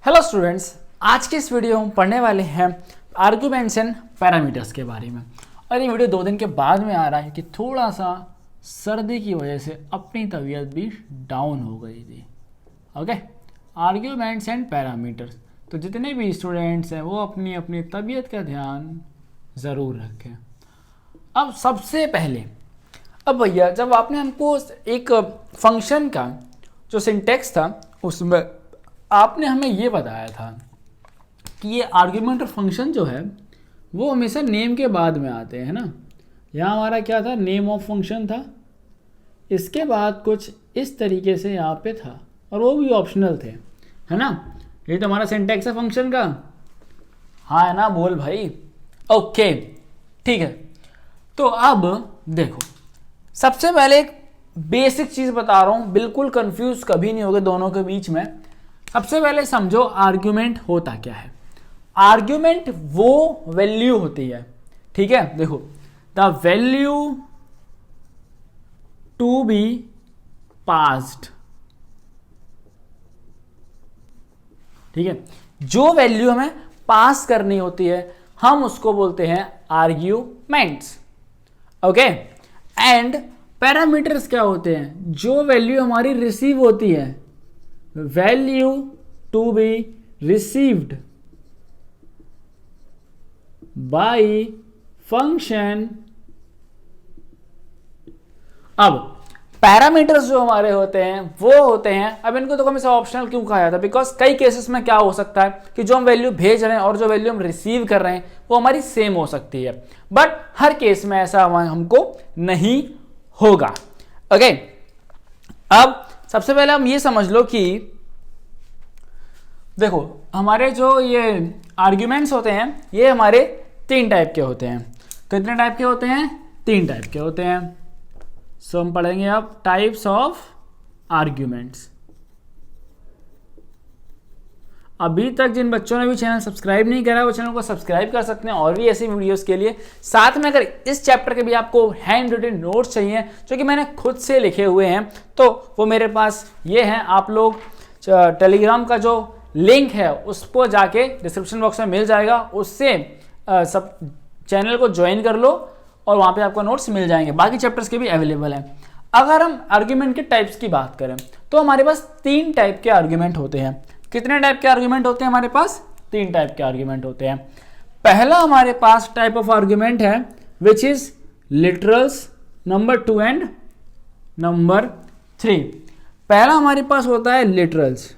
Hello students, आज के इस वीडियो में पढ़ने वाले हैं आर्ग्यूमेंट्स एंड पैरामीटर्स के बारे में। और ये वीडियो 2 दिन के बाद में आ रहा है कि थोड़ा सा सर्दी की वजह से अपनी तबीयत भी डाउन हो गई थी। ओके, आर्ग्यूमेंट्स एंड पैरामीटर्स, तो जितने भी स्टूडेंट्स हैं वो अपनी अपनी तबीयत का ध्यान ज़रूर रखें। अब सबसे पहले, अब भैया जब आपने हमको एक फंक्शन का जो सिंटेक्स था उसमें आपने हमें ये बताया था कि ये आर्ग्यूमेंट और फंक्शन जो है वो हमेशा नेम के बाद में आते हैं ना। यहाँ हमारा क्या था, नेम ऑफ फंक्शन था, इसके बाद कुछ इस तरीके से यहाँ पे था और वो भी ऑप्शनल थे, है ना। ये तो हमारा सिंटेक्स है फंक्शन का, हाँ है ना, बोल भाई। ओके ठीक है, तो अब देखो सबसे पहले एक बेसिक चीज़ बता रहा हूँ, बिल्कुल कंफ्यूज कभी नहीं होगे दोनों के बीच में। सबसे पहले समझो आर्ग्यूमेंट होता क्या है। आर्ग्यूमेंट वो वैल्यू होती है, ठीक है। देखो, the value to be passed, ठीक है। जो वैल्यू हमें पास करनी होती है हम उसको बोलते हैं आर्ग्यूमेंट्स। ओके, एंड पैरामीटर्स क्या होते हैं, जो वैल्यू हमारी रिसीव होती है, value to be received by function. अब पैरामीटर्स जो हमारे होते हैं वो होते हैं, अब इनको तो हमेशा ऑप्शनल क्यों कहा जाता है, बिकॉज कई केसेस में क्या हो सकता है कि जो हम वैल्यू भेज रहे हैं और जो वैल्यू हम रिसीव कर रहे हैं वो हमारी सेम हो सकती है, बट हर केस में ऐसा हमको नहीं होगा। ओके, अब सबसे पहले हम ये समझ लो कि देखो हमारे जो ये आर्ग्यूमेंट्स होते हैं ये हमारे 3 टाइप के होते हैं। कितने टाइप के होते हैं? 3 टाइप के होते हैं। सो हम पढ़ेंगे अब टाइप्स ऑफ आर्ग्यूमेंट्स। अभी तक जिन बच्चों ने भी चैनल सब्सक्राइब नहीं करा वो चैनल को सब्सक्राइब कर सकते हैं और भी ऐसी वीडियोस के लिए। साथ में अगर इस चैप्टर के भी आपको हैंड रिटन नोट्स चाहिए जो कि मैंने खुद से लिखे हुए हैं तो वो मेरे पास ये हैं। आप लोग टेलीग्राम का जो लिंक है उसको जाके डिस्क्रिप्शन बॉक्स में मिल जाएगा, उससे सब चैनल को ज्वाइन कर लो और वहाँ पे आपको नोट्स मिल जाएंगे। बाकी चैप्टर्स के भी अवेलेबल हैं। अगर हम आर्ग्यूमेंट के टाइप्स की बात करें तो हमारे पास 3 टाइप के आर्ग्यूमेंट होते हैं। कितने टाइप के आर्ग्यूमेंट होते हैं हमारे पास? 3 टाइप के आर्ग्यूमेंट होते हैं। पहला हमारे पास टाइप ऑफ आर्ग्यूमेंट है which is literals, number 2 and number 3। पहला हमारे पास होता है लिटरल्स।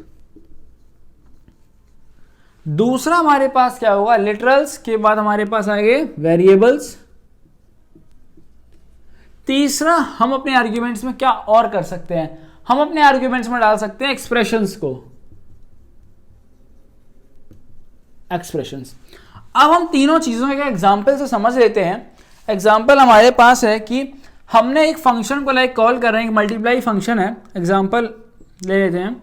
दूसरा हमारे पास क्या होगा, लिटरल्स के बाद हमारे पास आएंगे वेरिएबल्स। तीसरा हम अपने आर्ग्यूमेंट्स में क्या और कर सकते हैं, हम अपने आर्ग्यूमेंट्स में डाल सकते हैं एक्सप्रेशंस को, एक्सप्रेशंस। अब हम तीनों चीजों के एग्जाम्पल से समझ लेते हैं। एग्जाम्पल हमारे पास है कि हमने एक फंक्शन को लाइक कॉल कर रहे हैं, मल्टीप्लाई फंक्शन है, एग्जाम्पल ले लेते हैं।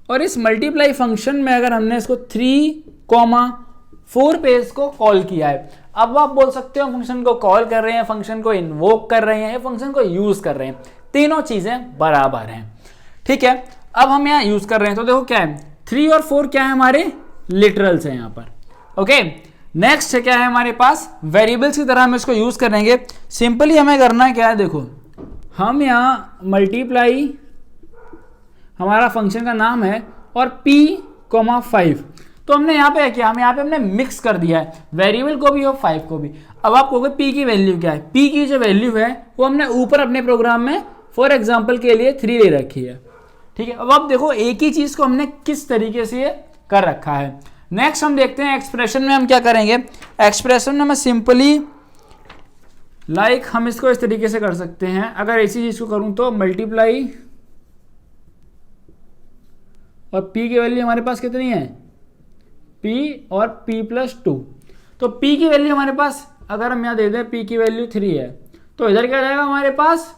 और इस मल्टीप्लाई फंक्शन में अगर हमने इसको 3,4 पे इसको कॉल किया है, अब आप बोल सकते हो फंक्शन को कॉल कर रहे हैं, फंक्शन को इन्वोक कर रहे हैं, फंक्शन को यूज कर रहे हैं, तीनों चीजें बराबर हैं, ठीक है। अब हम यहाँ यूज कर रहे हैं तो देखो क्या है, 3 और 4 क्या है, हमारे लिटरल्स हैं यहाँ पर। ओके, नेक्स्ट है क्या है हमारे पास, वेरिएबल्स की तरह हम इसको यूज करेंगे। सिंपली हमें करना क्या है, देखो हम यहाँ मल्टीप्लाई हमारा फंक्शन का नाम है और p,5, तो हमने यहाँ पे क्या, हम यहाँ पे हमने मिक्स कर दिया है, वेरिएबल को भी और 5 को भी। अब आप कहोगे p की वैल्यू क्या है, p की जो वैल्यू है वो हमने ऊपर अपने प्रोग्राम में फॉर एग्जांपल के लिए 3 ले रखी है, ठीक है। अब आप देखो एक ही चीज को हमने किस तरीके से ये कर रखा है। नेक्स्ट हम देखते हैं एक्सप्रेशन में हम क्या करेंगे। एक्सप्रेशन में मैं सिंपली लाइक हम इसको इस तरीके से कर सकते हैं, अगर इसी चीज को करूं तो मल्टीप्लाई और p की वैल्यू हमारे पास कितनी है, p और p+2, तो p की वैल्यू हमारे पास अगर हम यहाँ दे दें p की वैल्यू 3 है तो इधर क्या जाएगा हमारे पास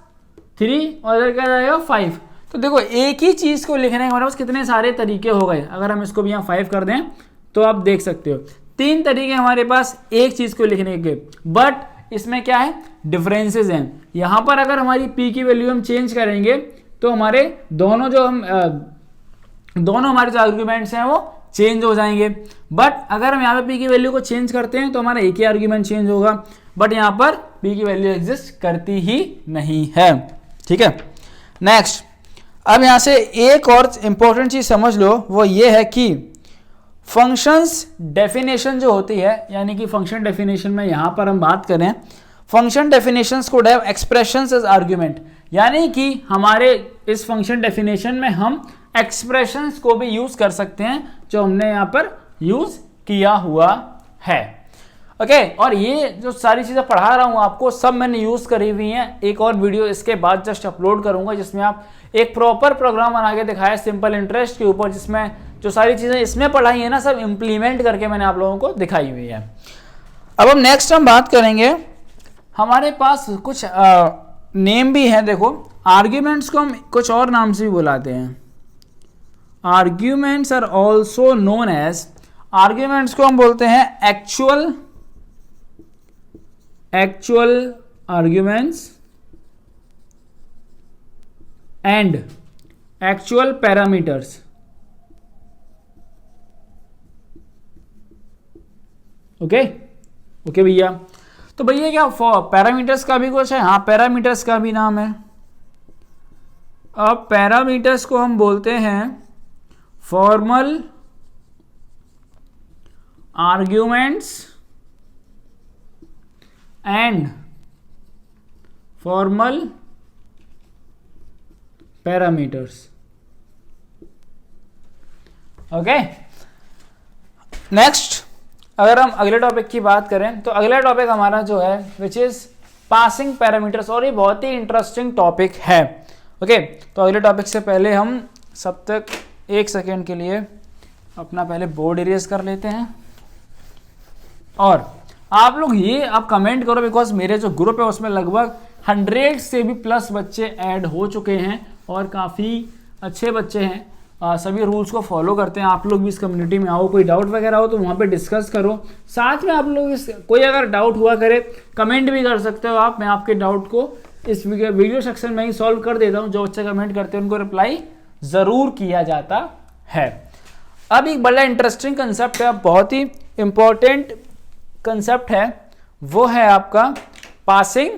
3 और इधर क्या जाएगा 5। तो देखो एक ही चीज को लिखने के हमारे पास कितने सारे तरीके हो गए। अगर हम इसको भी यहाँ 5 कर दें तो आप देख सकते हो 3 तरीके हमारे पास एक चीज को लिखने के, बट इसमें क्या है, डिफरेंसेस हैं। यहाँ पर अगर हमारी p की वैल्यू हम चेंज करेंगे तो हमारे दोनों जो हम दोनों हमारे जो आर्ग्यूमेंट्स हैं वो चेंज हो जाएंगे। बट अगर हम यहाँ पे p की वैल्यू को चेंज करते हैं तो हमारा एक ही आर्ग्यूमेंट चेंज होगा, बट यहाँ पर p की वैल्यू एग्जिस्ट करती ही नहीं है। ठीक है, नेक्स्ट, अब यहाँ से एक और इंपॉर्टेंट चीज समझ लो, वो ये है कि फंक्शंस डेफिनेशन जो होती है, यानी कि फंक्शन डेफिनेशन में यहाँ पर हम बात करें, function definitions code have expressions as argument, यानी कि हमारे इस फंक्शन डेफिनेशन में हम एक्सप्रेशंस को भी यूज कर सकते हैं जो हमने यहाँ पर यूज किया हुआ है। ओके, और ये जो सारी चीजें पढ़ा रहा हूं आपको सब मैंने यूज करी हुई हैं। एक और वीडियो इसके बाद जस्ट अपलोड करूंगा जिसमें आप एक प्रॉपर प्रोग्राम बना के दिखाया सिंपल इंटरेस्ट के ऊपर, जिसमें जो सारी चीजें इसमें पढ़ाई है ना सब इंप्लीमेंट करके मैंने आप लोगों को दिखाई हुई है। अब हम नेक्स्ट हम बात करेंगे, हमारे पास कुछ नेम भी हैं। देखो, आर्ग्यूमेंट्स को हम कुछ और नाम से भी बुलाते हैं। Arguments are also known as, arguments को हम बोलते हैं actual arguments and actual parameters. Okay okay भैया, तो भैया क्या पैरामीटर्स का भी कुछ है? हाँ, पैरामीटर्स का भी नाम है। अब पैरामीटर्स को हम बोलते हैं formal arguments and formal parameters. Okay, next, अगर हम अगले टॉपिक की बात करें तो अगला टॉपिक हमारा जो है विच इज पासिंग पैरामीटर्स, और ये बहुत ही इंटरेस्टिंग टॉपिक है। ओके, तो अगले टॉपिक से पहले हम सब तक एक सेकेंड के लिए अपना पहले बोर्ड इरेज कर लेते हैं। और आप लोग ये अब कमेंट करो, बिकॉज मेरे जो ग्रुप है उसमें लगभग 100 से भी प्लस बच्चे ऐड हो चुके हैं और काफ़ी अच्छे बच्चे हैं, सभी रूल्स को फॉलो करते हैं। आप लोग भी इस कम्युनिटी में आओ, कोई डाउट वगैरह हो तो वहाँ पे डिस्कस करो। साथ में आप लोग कोई अगर डाउट हुआ करे कमेंट भी कर सकते हो आप, मैं आपके डाउट को इस वीडियो सेक्शन में ही सॉल्व कर देता हूँ। जो बच्चे कमेंट करते हैं उनको रिप्लाई ज़रूर किया जाता है। अब एक बड़ा इंटरेस्टिंग कंसेप्ट है, बहुत ही इंपॉर्टेंट कंसेप्ट है, वो है आपका पासिंग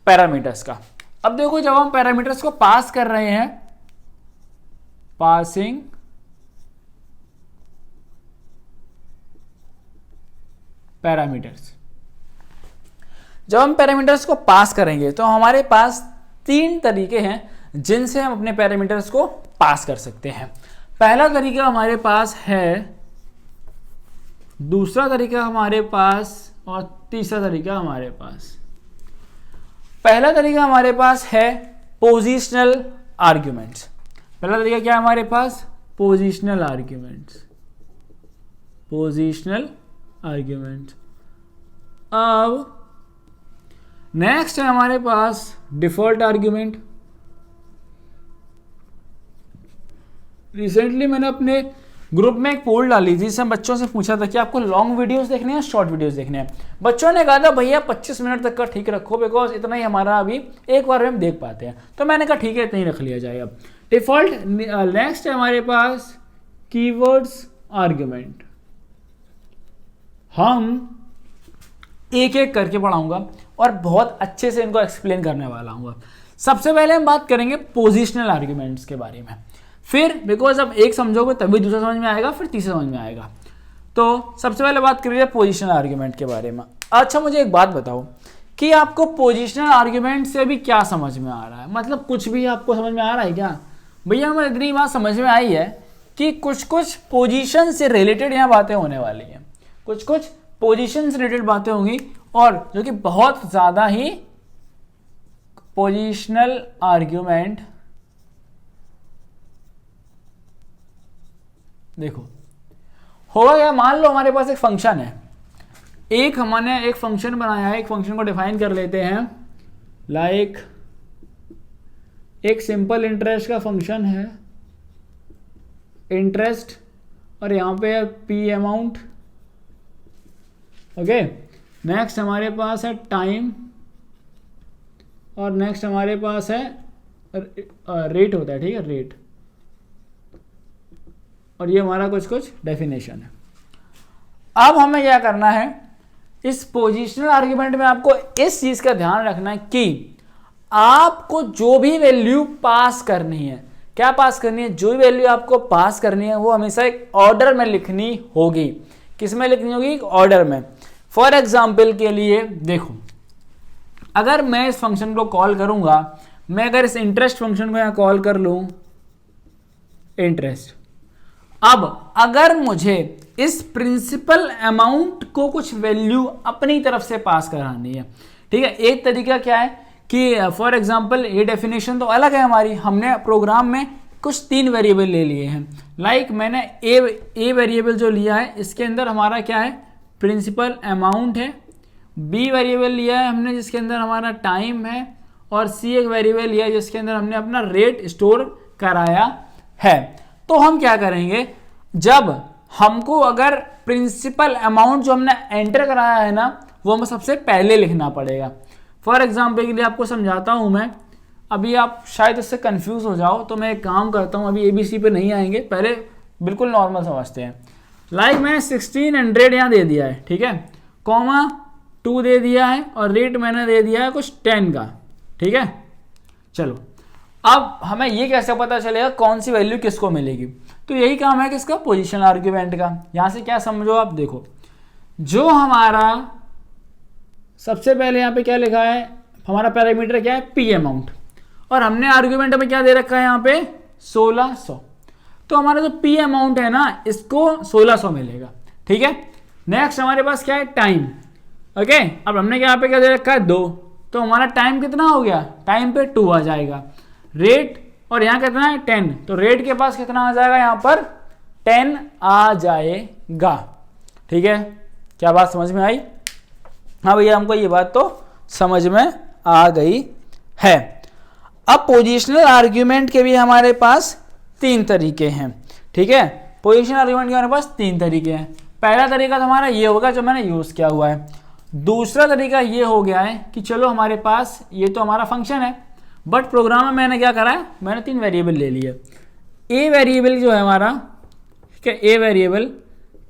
पैरामीटर्स का। अब देखो, जब हम पैरामीटर्स को पास कर रहे हैं, पासिंग पैरामीटर्स, जब हम पैरामीटर्स को पास करेंगे तो हमारे पास 3 तरीके हैं जिनसे हम अपने पैरामीटर्स को पास कर सकते हैं। पहला तरीका हमारे पास है, दूसरा तरीका हमारे पास, और तीसरा तरीका हमारे पास। पहला तरीका हमारे पास है पोजिशनल आर्ग्यूमेंट्स। पहला तरीका क्या है हमारे पास? Positional arguments, positional arguments. अब नेक्स्ट है हमारे पास डिफॉल्ट आर्ग्यूमेंट। रिसेंटली मैंने अपने ग्रुप में एक पोल डाली थी, जिसमें बच्चों से पूछा था कि आपको लॉन्ग वीडियोस देखने हैं, शॉर्ट वीडियोस देखने हैं। बच्चों ने कहा था भैया 25 मिनट तक का ठीक रखो, बिकॉज इतना ही हमारा अभी एक बार में हम देख पाते हैं। तो मैंने कहा ठीक है, इतना ही रख लिया जाए। अब डिफॉल्ट नेक्स्ट है हमारे पास कीवर्ड्स आर्ग्यूमेंट। हम एक एक करके पढ़ाऊंगा और बहुत अच्छे से इनको एक्सप्लेन करने वाला हूँ। सबसे पहले हम बात करेंगे पोजिशनल आर्ग्यूमेंट्स के बारे में, फिर बिकॉज अब एक समझोगे तभी दूसरा समझ में आएगा, फिर तीसरा समझ में आएगा। तो सबसे पहले बात करिए पोजिशनल आर्ग्यूमेंट के बारे में। अच्छा, मुझे एक बात बताओ कि आपको पोजिशनल आर्ग्यूमेंट से अभी क्या समझ में आ रहा है? मतलब कुछ भी आपको समझ में आ रहा है क्या? भैया मुझे इतनी बात समझ में आई है कि कुछ कुछ पोजीशन से रिलेटेड यहाँ बातें होने वाली हैं, कुछ कुछ पोजीशन से रिलेटेड बातें होंगी, और जो कि बहुत ज़्यादा ही पोजिशनल आर्ग्यूमेंट। देखो होगा क्या, मान लो हमारे पास एक फंक्शन है, हमने एक फंक्शन बनाया है, एक फंक्शन को डिफाइन कर लेते हैं, लाइक एक सिंपल इंटरेस्ट का फंक्शन है, इंटरेस्ट, और यहाँ पे है पी अमाउंट। ओके, नेक्स्ट हमारे पास है टाइम, और नेक्स्ट हमारे पास है रेट होता है, ठीक है, रेट। और ये हमारा कुछ कुछ डेफिनेशन है। अब हमें क्या करना है, इस पोजिशनल आर्ग्यूमेंट में आपको इस चीज का ध्यान रखना है कि आपको जो भी वैल्यू पास करनी है, क्या पास करनी है, जो भी वैल्यू आपको पास करनी है वो हमेशा एक ऑर्डर में लिखनी होगी। किस में लिखनी होगी? एक ऑर्डर में। फॉर एग्जाम्पल के लिए देखो, अगर मैं इस फंक्शन को कॉल करूंगा, मैं अगर इस इंटरेस्ट फंक्शन को यहां कॉल कर लूं इंटरेस्ट, अब अगर मुझे इस प्रिंसिपल अमाउंट को कुछ वैल्यू अपनी तरफ से पास करानी है, ठीक है। एक तरीका क्या है कि फॉर एग्जांपल ये डेफिनेशन तो अलग है हमारी, हमने प्रोग्राम में कुछ 3 वेरिएबल ले लिए हैं। लाइक मैंने ए वेरिएबल जो लिया है इसके अंदर हमारा क्या है, प्रिंसिपल अमाउंट है। बी वेरिएबल लिया है हमने जिसके अंदर हमारा टाइम है, और सी एक वेरिएबल लिया है जिसके अंदर हमने अपना रेट स्टोर कराया है। तो हम क्या करेंगे, जब हमको अगर प्रिंसिपल अमाउंट जो हमने एंटर कराया है ना, वो हमें सबसे पहले लिखना पड़ेगा। फॉर एग्जाम्पल के लिए आपको समझाता हूं मैं, अभी आप शायद इससे कंफ्यूज हो जाओ, तो मैं एक काम करता हूं, अभी ABC पे नहीं आएंगे, पहले बिल्कुल नॉर्मल समझते हैं। लाइक मैंने 1600 यहाँ दे दिया है, ठीक है, कॉमा 2 दे दिया है, और रेट मैंने दे दिया है कुछ 10 का, ठीक है। चलो अब हमें ये कैसे पता चलेगा कौन सी वैल्यू किसको मिलेगी? तो यही काम है किसका, पोजीशन आर्ग्यूमेंट का। यहां से क्या समझो आप, देखो जो हमारा सबसे पहले यहाँ पे क्या लिखा है, हमारा पैरामीटर क्या है, पी अमाउंट, और हमने आर्ग्यूमेंट में क्या दे रखा है यहाँ पे 1600। तो हमारा जो पी अमाउंट है ना, इसको 1600 मिलेगा, ठीक है। नेक्स्ट हमारे पास क्या है, टाइम, ओके। अब हमने यहाँ पे क्या दे रखा है 2, तो हमारा टाइम कितना हो गया, टाइम पे 2 आ जाएगा। रेट, और यहाँ कितना है 10, तो रेट के पास कितना आ जाएगा, यहाँ पर 10 आ जाएगा, ठीक है। क्या बात समझ में आई? हाँ भैया, हमको ये बात तो समझ में आ गई है। अब पोजिशनल आर्ग्यूमेंट के भी हमारे पास 3 तरीके हैं, ठीक है। पोजिशनल आर्ग्यूमेंट के हमारे पास 3 तरीके हैं। पहला तरीका तो हमारा ये होगा जो मैंने यूज किया हुआ है। दूसरा तरीका ये हो गया है कि चलो हमारे पास ये तो हमारा फंक्शन है, बट प्रोग्राम में मैंने क्या करा है, मैंने 3 वेरिएबल ले लिए। ए वेरिएबल जो है हमारा, ठीक है, ए वेरिएबल,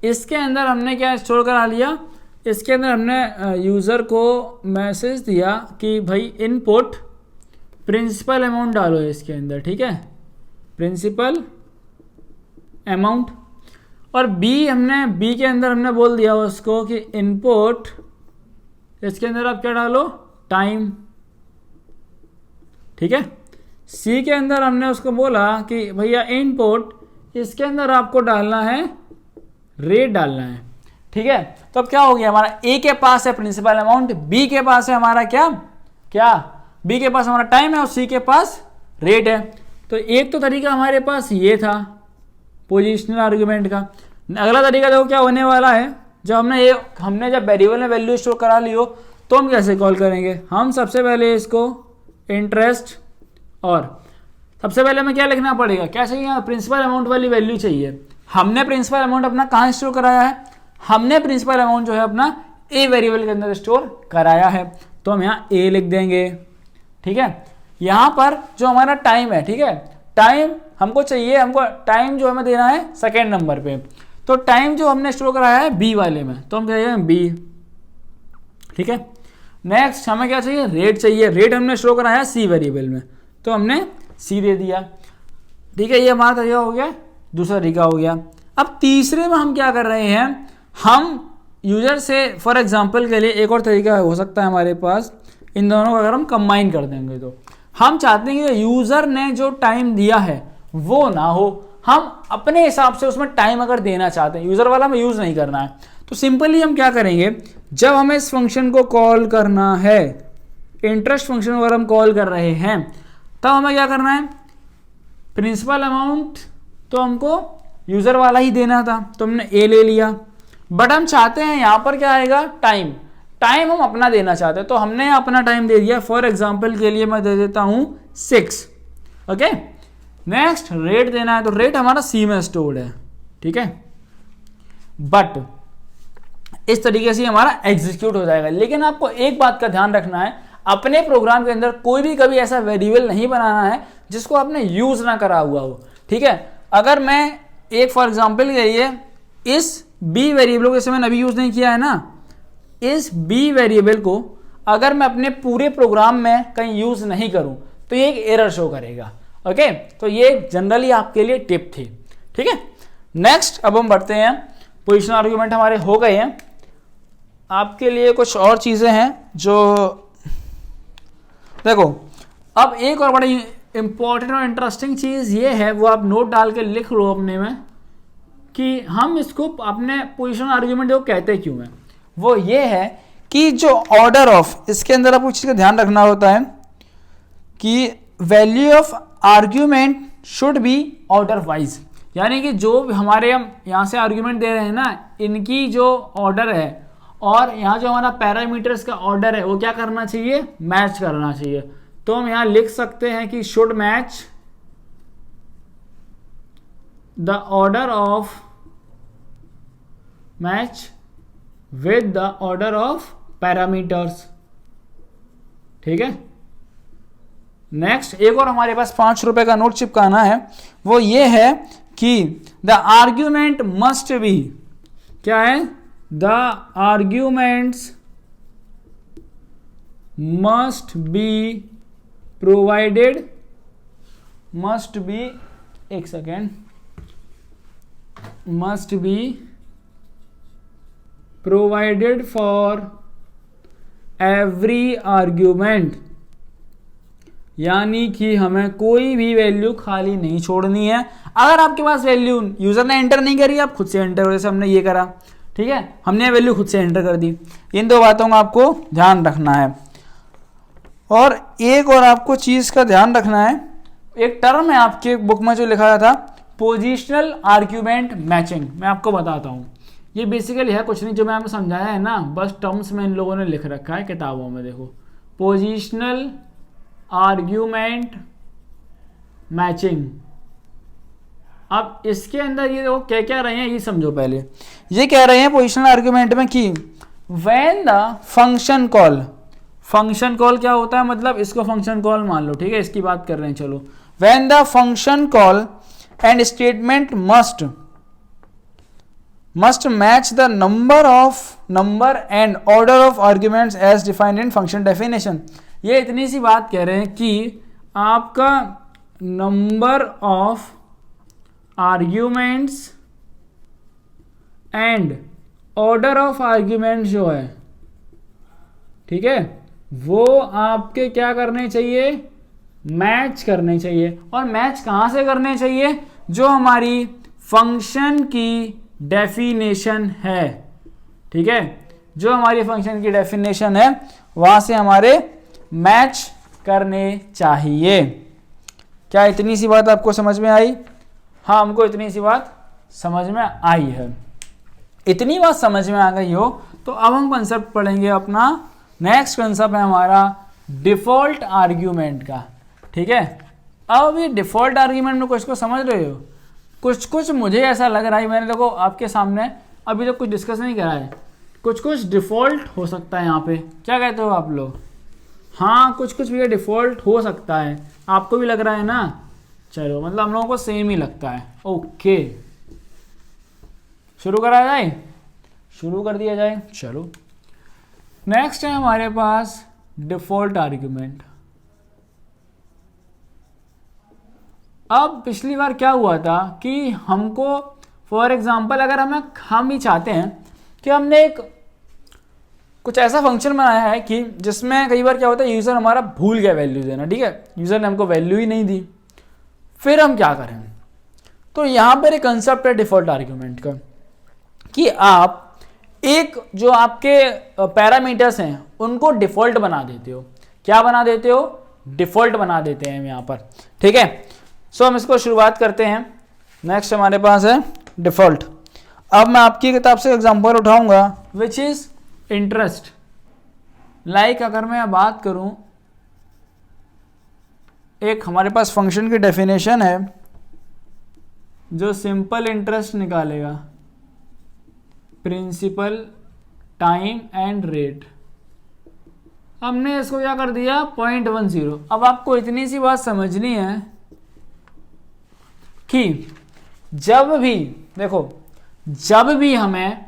इसके अंदर हमने क्या स्टोर करा लिया, इसके अंदर हमने यूज़र को मैसेज दिया कि भाई इनपुट प्रिंसिपल अमाउंट डालो इसके अंदर, ठीक है, प्रिंसिपल अमाउंट। और बी के अंदर हमने बोल दिया उसको कि इनपुट, इसके अंदर आप क्या डालो, टाइम, ठीक है। सी के अंदर हमने उसको बोला कि भैया इनपुट, इसके अंदर आपको डालना है रेट डालना है, ठीक है। तो अब क्या हो गया, हमारा ए के पास है प्रिंसिपल अमाउंट, बी के पास है हमारा क्या बी के पास हमारा टाइम है, और सी के पास रेट है। तो एक तो तरीका हमारे पास ये था पोजिशनल आर्ग्यूमेंट का। अगला तरीका देखो क्या होने वाला है, जब हमने जब वेरिएबल में वैल्यू स्टोर करा ली हो, तो हम कैसे कॉल करेंगे, हम सबसे पहले इसको इंटरेस्ट, और सबसे पहले हमें क्या लिखना पड़ेगा, क्या चाहिए, प्रिंसिपल अमाउंट वाली वैल्यू चाहिए। हमने प्रिंसिपल अमाउंट अपना कहाँ स्टोर कराया है, हमने प्रिंसिपल अमाउंट जो है अपना ए वेरिएबल के अंदर स्टोर कराया है, तो हम यहाँ ए लिख देंगे, ठीक है। यहाँ पर जो हमारा टाइम है, ठीक है, टाइम हमको चाहिए, हमको टाइम जो हमें देना है सेकेंड नंबर पे, तो टाइम जो हमने स्टोर कराया है बी वाले में, तो हम कहेंगे बी, ठीक है। नेक्स्ट हमें क्या चाहिए, रेट चाहिए, रेट हमने स्टोर कराया है सी वेरिएबल में, तो हमने सी दे दिया, ठीक है। ये हमारा तरीका हो गया, दूसरा तरीका हो गया। अब तीसरे में हम क्या कर रहे हैं, हम यूजर से, फॉर एग्जांपल के लिए एक और तरीका हो सकता है हमारे पास, इन दोनों को अगर हम कंबाइन कर देंगे, तो हम चाहते हैं कि यूजर ने जो टाइम दिया है वो ना हो, हम अपने हिसाब से उसमें टाइम अगर देना चाहते हैं, यूजर वाला हमें यूज नहीं करना है, तो सिंपली हम क्या करेंगे, जब हमें इस फंक्शन को कॉल करना है, इंटरेस्ट फंक्शन अगर हम कॉल कर रहे हैं, तब हमें क्या करना है, प्रिंसिपल अमाउंट तो हमको यूजर वाला ही देना था, तो हमने ए ले लिया, बट हम चाहते हैं यहां पर क्या आएगा, टाइम, टाइम हम अपना देना चाहते हैं, तो हमने अपना टाइम दे दिया। फॉर एग्जांपल के लिए मैं दे देता हूं 6, ओके। नेक्स्ट रेट देना है, तो रेट हमारा सी में स्टोर्ड है, ठीक है, बट इस तरीके से हमारा एग्जीक्यूट हो जाएगा। लेकिन आपको एक बात का ध्यान रखना है, अपने प्रोग्राम के अंदर कोई भी कभी ऐसा वेरिएबल नहीं बनाना है जिसको आपने यूज ना करा हुआ हो, ठीक है। अगर मैं एक फॉर एग्जाम्पल के लिए इस बी वेरिएबल को, जैसे मैंने अभी यूज नहीं किया है ना, इस बी वेरिएबल को अगर मैं अपने पूरे प्रोग्राम में कहीं यूज नहीं करूं तो ये एक एरर शो करेगा। ओके, तो ये जनरली आपके लिए टिप थी। ठीक है, नेक्स्ट अब हम बढ़ते हैं, पोजीशन आर्ग्यूमेंट हमारे हो गए हैं। आपके लिए कुछ और चीजें हैं जो देखो, अब एक और बड़ी इंपॉर्टेंट और इंटरेस्टिंग चीज ये है, वो आप नोट डाल के लिख लो अपने में, कि हम इसको अपने पोजीशन आर्ग्यूमेंट जो कहते क्यों हैं। वो ये है कि जो ऑर्डर ऑफ, इसके अंदर आपको चीज का ध्यान रखना होता है कि value of argument should be order wise, यानी कि जो हमारे हम यहाँ से आर्ग्यूमेंट दे रहे हैं ना, इनकी जो ऑर्डर है और यहाँ जो हमारा पैरामीटर्स का ऑर्डर है वो क्या करना चाहिए, मैच करना चाहिए। तो हम यहाँ लिख सकते हैं कि should match the order of match with the order of parameters. ठीक है, नेक्स्ट एक और हमारे पास 5 रुपए का नोट चिपकाना है, वो ये है कि द आर्ग्यूमेंट मस्ट बी, क्या है, the arguments must be provided, must be, एक second, must be provided for every argument, यानी कि हमें कोई भी वैल्यू खाली नहीं छोड़नी है। अगर आपके पास वैल्यू यूजर ने एंटर नहीं करी, आप खुद से एंटर करो, जैसे हमने ये करा। ठीक है, हमने वैल्यू खुद से एंटर कर दी। इन दो बातों का आपको ध्यान रखना है। और एक और आपको चीज का ध्यान रखना है, एक टर्म है आपके बुक में जो लिखा था, पोजिशनल आर्ग्यूमेंट मैचिंग। मैं आपको बताता हूँ, ये बेसिकली है कुछ नहीं, जो मैं आपको समझाया है ना, बस टर्म्स में इन लोगों ने लिख रखा है किताबों में। देखो, पोजिशनल आर्ग्यूमेंट मैचिंग। अब इसके अंदर ये देखो क्या क्या रहे हैं, ये समझो पहले। ये कह रहे हैं पोजिशनल आर्ग्यूमेंट में कि when the function call, function call क्या होता है, मतलब इसको फंक्शन कॉल मान लो। ठीक है, इसकी बात कर रहे हैं, चलो। When the function call and statement must match the number and order of arguments as defined in function definition। ये इतनी सी बात कह रहे हैं कि आपका number of arguments and order of arguments जो है, ठीक है, वो आपके क्या करने चाहिए, मैच करने चाहिए। और मैच कहाँ से करने चाहिए, जो हमारी फंक्शन की डेफिनेशन है। ठीक है, जो हमारी फंक्शन की डेफिनेशन है वहां से हमारे मैच करने चाहिए। क्या इतनी सी बात आपको समझ में आई? हाँ, हमको इतनी सी बात समझ में आई है। इतनी बात समझ में आ गई हो तो अब हम कंसेप्ट पढ़ेंगे अपना। नेक्स्ट कंसेप्ट है हमारा डिफॉल्ट आर्ग्यूमेंट का। ठीक है, अब ये डिफॉल्ट आर्ग्यूमेंट में कुछ को समझ रहे हो, कुछ मुझे ऐसा लग रहा है, मैंने देखो आपके सामने अभी तो कुछ डिस्कस नहीं करा है, कुछ डिफॉल्ट हो सकता है यहाँ पे। क्या कहते हो आप लोग? हाँ, कुछ भी डिफॉल्ट हो सकता है, आपको भी लग रहा है ना? चलो, मतलब हम लोगों को सेम ही लगता है। ओके, शुरू करा जाए, शुरू कर दिया जाए। चलो, नेक्स्ट है हमारे पास डिफॉल्ट आर्ग्यूमेंट। अब पिछली बार क्या हुआ था कि हमको फॉर एग्जांपल अगर हम ही चाहते हैं कि हमने एक कुछ ऐसा फंक्शन बनाया है कि जिसमें कई बार क्या होता है, यूज़र हमारा भूल गया वैल्यू देना। ठीक है, यूज़र ने हमको वैल्यू ही नहीं दी, फिर हम क्या करें? तो यहाँ पर एक कंसेप्ट है डिफॉल्ट आर्ग्यूमेंट का कि आप एक जो आपके पैरामीटर्स हैं उनको डिफॉल्ट बना देते हो। क्या बना देते हो? डिफॉल्ट बना देते हैं हम यहाँ पर। ठीक है, सो हम इसको शुरुआत करते हैं। नेक्स्ट हमारे पास है डिफॉल्ट। अब मैं आपकी किताब से एग्जांपल उठाऊंगा विच इज इंटरेस्ट। लाइक अगर मैं बात करूं, एक हमारे पास फंक्शन की डेफिनेशन है जो सिंपल इंटरेस्ट निकालेगा, प्रिंसिपल, टाइम एंड रेट। हमने इसको क्या कर दिया, 0.10। अब आपको इतनी सी बात समझनी है कि जब भी देखो, जब भी हमें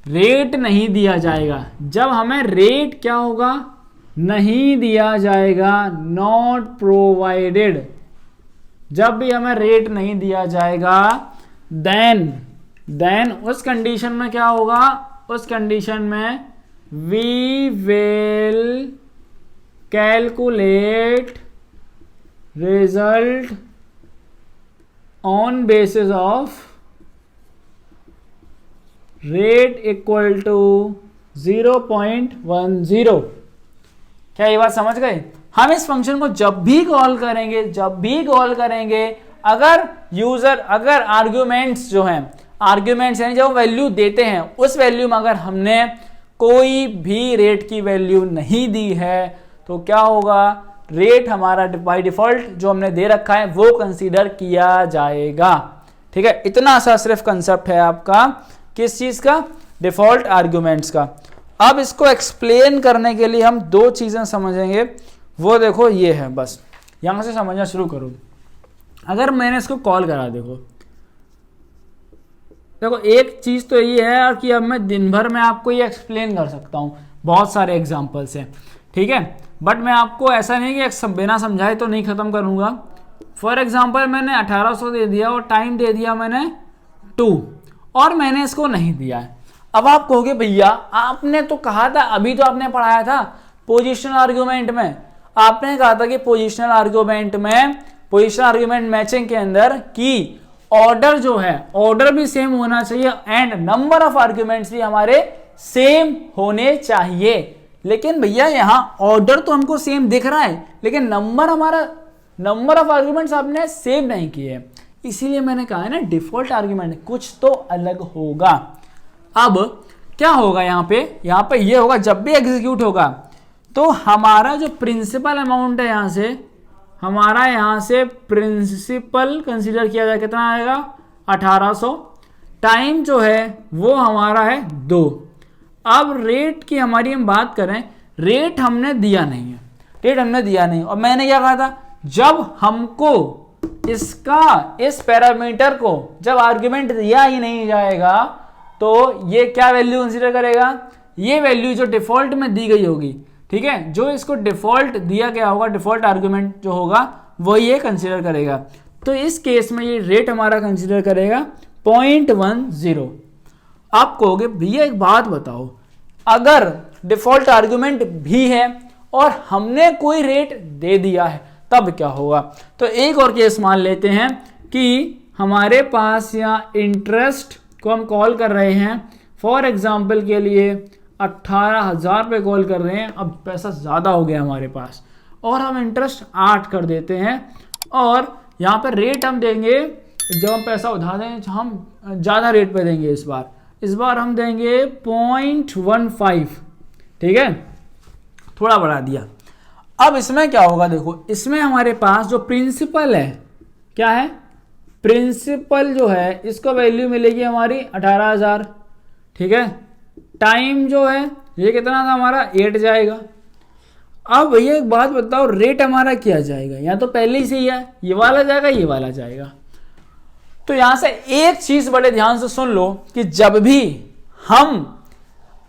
रेट नहीं दिया जाएगा, जब हमें रेट क्या होगा, नहीं दिया जाएगा, नॉट प्रोवाइडेड, जब भी हमें रेट नहीं दिया जाएगा, देन उस कंडीशन में क्या होगा, उस कंडीशन में we will calculate result on basis of rate equal to 0.10। क्या ये बात समझ गए? हम इस फंक्शन को जब भी कॉल करेंगे, अगर आर्ग्यूमेंट्स जो हैं, आर्ग्यूमेंट्स यानी जब वैल्यू देते हैं, उस वैल्यू में अगर हमने कोई भी रेट की वैल्यू नहीं दी है तो क्या होगा, रेट हमारा बाय डिफॉल्ट जो हमने दे रखा है वो कंसीडर किया जाएगा। ठीक है, इतना सा सिर्फ कंसेप्ट है आपका किस चीज का, डिफॉल्ट आर्ग्यूमेंट्स का। अब इसको एक्सप्लेन करने के लिए हम दो चीजें समझेंगे, वो देखो ये है, बस यहां से समझना शुरू करो। अगर मैंने इसको कॉल करा, देखो एक चीज तो ये है कि अब मैं दिन भर में आपको ये एक्सप्लेन कर सकता हूं, बहुत सारे एग्जांपल्स हैं, ठीक है, बट मैं आपको ऐसा नहीं कि बिना समझाए तो नहीं खत्म करूंगा। फॉर एग्जांपल मैंने 1800 दे दिया और टाइम दे दिया मैंने 2 और मैंने इसको नहीं दिया है। अब आप कहोगे भैया आपने तो कहा था, अभी तो आपने पढ़ाया था पोजिशनल आर्ग्यूमेंट में, आपने कहा था कि पोजिशनल आर्ग्यूमेंट मैचिंग के अंदर की ऑर्डर जो है, ऑर्डर भी सेम होना चाहिए एंड नंबर ऑफ आर्ग्यूमेंट्स भी हमारे सेम होने चाहिए। लेकिन भैया यहां ऑर्डर तो हमको सेम दिख रहा है, लेकिन नंबर ऑफ आर्ग्यूमेंट्स आपने सेव नहीं किए, इसीलिए मैंने कहा है ना डिफॉल्ट आर्ग्यूमेंट कुछ तो अलग होगा। अब क्या होगा यहाँ पे ये होगा, जब भी एग्जीक्यूट होगा तो हमारा जो प्रिंसिपल अमाउंट है, यहां से प्रिंसिपल कंसीडर किया जाए, कितना आएगा 1800, टाइम जो है वो हमारा है 2। अब रेट की हमारी हम बात करें, रेट हमने दिया नहीं है, और मैंने क्या कहा था, जब हमको इस पैरामीटर को जब आर्ग्यूमेंट दिया ही नहीं जाएगा तो ये क्या वैल्यू कंसीडर करेगा, ये वैल्यू जो डिफॉल्ट में दी गई होगी, ठीक है, जो इसको डिफॉल्ट दिया गया होगा, डिफॉल्ट आर्ग्यूमेंट जो होगा वो ये कंसीडर करेगा। तो इस केस में ये रेट हमारा कंसीडर करेगा 0.10। आप कहोगे भैया एक बात बताओ, अगर डिफॉल्ट आर्ग्यूमेंट भी है और हमने कोई रेट दे दिया है तब क्या होगा? तो एक और केस मान लेते हैं कि हमारे पास यहाँ इंटरेस्ट को हम कॉल कर रहे हैं, फॉर एग्जाम्पल के लिए 18,000 पे कॉल कर रहे हैं, अब पैसा ज़्यादा हो गया हमारे पास और हम इंटरेस्ट 8 कर देते हैं और यहाँ पर रेट हम देंगे, जब हम पैसा उधार दें हम ज़्यादा रेट पे देंगे, इस बार हम देंगे 0.15, ठीक है, थोड़ा बढ़ा दिया। अब इसमें क्या होगा, देखो इसमें हमारे पास जो प्रिंसिपल है, क्या है, प्रिंसिपल जो है इसको वैल्यू मिलेगी हमारी 18,000, ठीक है, टाइम जो है ये कितना था हमारा 8 जाएगा। अब भैया एक बात बताओ, रेट हमारा क्या जाएगा, यहाँ तो पहले ही से ही है, ये वाला जाएगा, ये वाला जाएगा। तो यहां से एक चीज बड़े ध्यान से सुन लो कि जब भी हम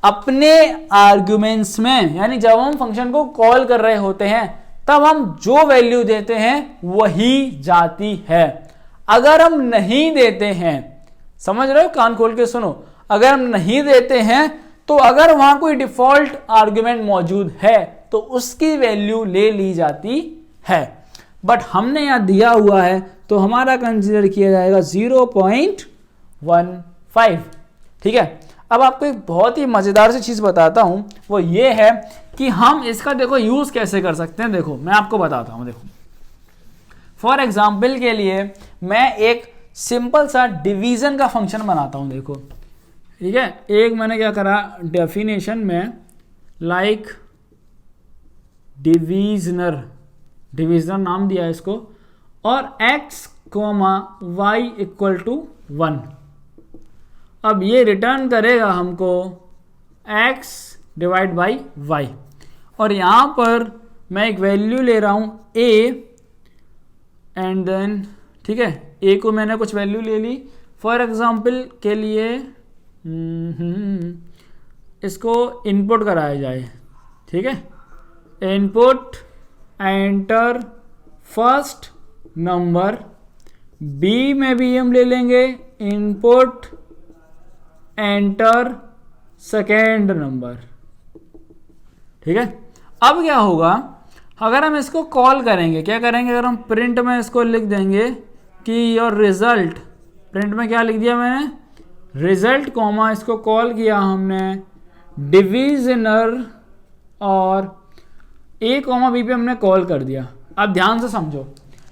अपने आर्ग्यूमेंट्स में, यानी जब हम फंक्शन को कॉल कर रहे होते हैं, तब हम जो वैल्यू देते हैं वही जाती है। अगर हम नहीं देते हैं, समझ रहे हो, कान खोल के सुनो, अगर हम नहीं देते हैं तो अगर वहां कोई डिफॉल्ट आर्ग्यूमेंट मौजूद है तो उसकी वैल्यू ले ली जाती है, बट हमने यहां दिया हुआ है तो हमारा कंसीडर किया जाएगा 0.15, ठीक है। अब आपको एक बहुत ही मजेदार सी चीज बताता हूं, वो ये है कि हम इसका देखो यूज कैसे कर सकते हैं। देखो मैं आपको बताता हूं, देखो फॉर एग्जाम्पल के लिए मैं एक सिंपल सा डिवीजन का फंक्शन बनाता हूं, देखो ठीक है, एक मैंने क्या करा, डेफिनेशन में लाइक डिवीजनर नाम दिया इसको, और x, y = 1। अब ये रिटर्न करेगा हमको x / y, और यहां पर मैं एक वैल्यू ले रहा हूं a एंड देन, ठीक है, ए को मैंने कुछ वैल्यू ले ली, फॉर एग्जांपल के लिए इसको इनपुट कराया जाए, ठीक है, input enter first number, B में भी हम ले लेंगे इनपुट एंटर सेकेंड नंबर, ठीक है। अब क्या होगा, अगर हम इसको कॉल करेंगे, क्या करेंगे, अगर हम प्रिंट में इसको लिख देंगे कि योर रिजल्ट, प्रिंट में क्या लिख दिया मैंने, रिजल्ट कॉमा, इसको कॉल किया हमने डिविजनर और ए कॉमा बी पे हमने कॉल कर दिया। अब ध्यान से समझो,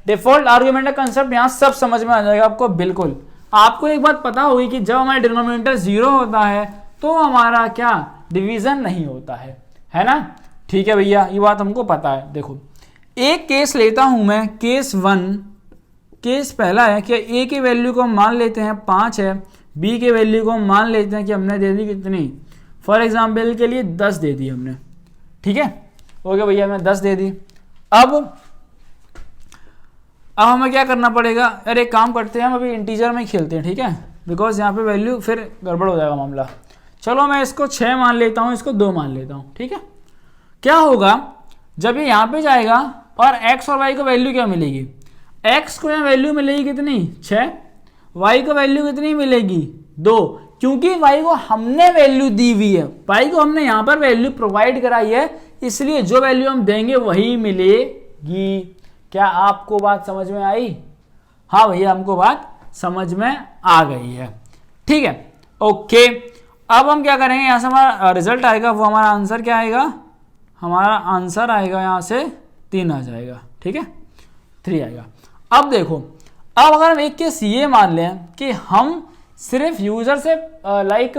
डिफॉल्ट आर्ग्यूमेंट का कंसेप्ट यहाँ सब समझ में आ जाएगा आपको। बिल्कुल आपको एक बात पता होगी कि जब हमारा डिनोमिनेटर 0 होता है तो हमारा क्या डिवीजन नहीं होता है ना। ठीक है भैया, ये बात हमको पता है। देखो एक केस लेता हूं मैं, केस 1, केस पहला है कि ए की वैल्यू को हम मान लेते हैं 5 है, बी के वैल्यू को हम मान लेते हैं कि हमने दे दी कितनी, फॉर एग्जाम्पल के लिए 10 दे दी हमने, ठीक है, ओके भैया हमने 10 दे दी। अब हमें क्या करना पड़ेगा, अरे एक काम करते हैं, हम अभी इंटीजर में खेलते हैं, ठीक है, बिकॉज यहाँ पे वैल्यू फिर गड़बड़ हो जाएगा मामला। चलो मैं इसको 6 मान लेता हूँ, इसको 2 मान लेता हूँ, ठीक है। क्या होगा जब ये यहाँ पे जाएगा और x और y को वैल्यू क्या मिलेगी, x को यहाँ वैल्यू मिलेगी कितनी 6, y को वैल्यू कितनी मिलेगी 2, क्योंकि y को हमने वैल्यू दी हुई है, y को हमने यहाँ पर वैल्यू प्रोवाइड कराई है, इसलिए जो वैल्यू हम देंगे वही मिलेगी। क्या आपको बात समझ में आई? हाँ भैया हमको बात समझ में आ गई है, ठीक है, ओके। अब हम क्या करेंगे, यहाँ से हमारा रिजल्ट आएगा, वो हमारा आंसर क्या आएगा, हमारा आंसर आएगा यहाँ से 3 आ जाएगा, ठीक है, 3 आएगा। अब देखो, अब अगर हम एक केस ये मान लें कि हम सिर्फ यूजर से लाइक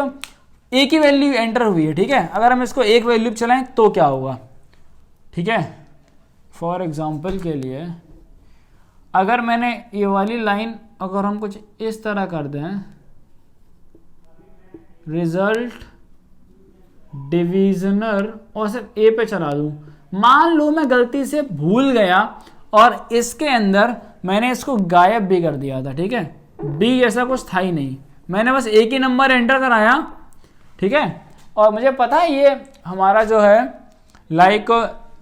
ए की वैल्यू एंटर हुई है, ठीक है, अगर हम इसको एक वैल्यू चलाएं तो क्या होगा, ठीक है, फॉर एग्जाम्पल के लिए अगर मैंने ये वाली लाइन अगर हम कुछ इस तरह कर दें, रिजल्ट डिविजनर और सिर्फ ए पे चला दूं, मान लो मैं गलती से भूल गया और इसके अंदर मैंने इसको गायब भी कर दिया था, ठीक है, बी ऐसा कुछ था ही नहीं, मैंने बस एक ही नंबर एंटर कराया, ठीक है, और मुझे पता है ये हमारा जो है लाइक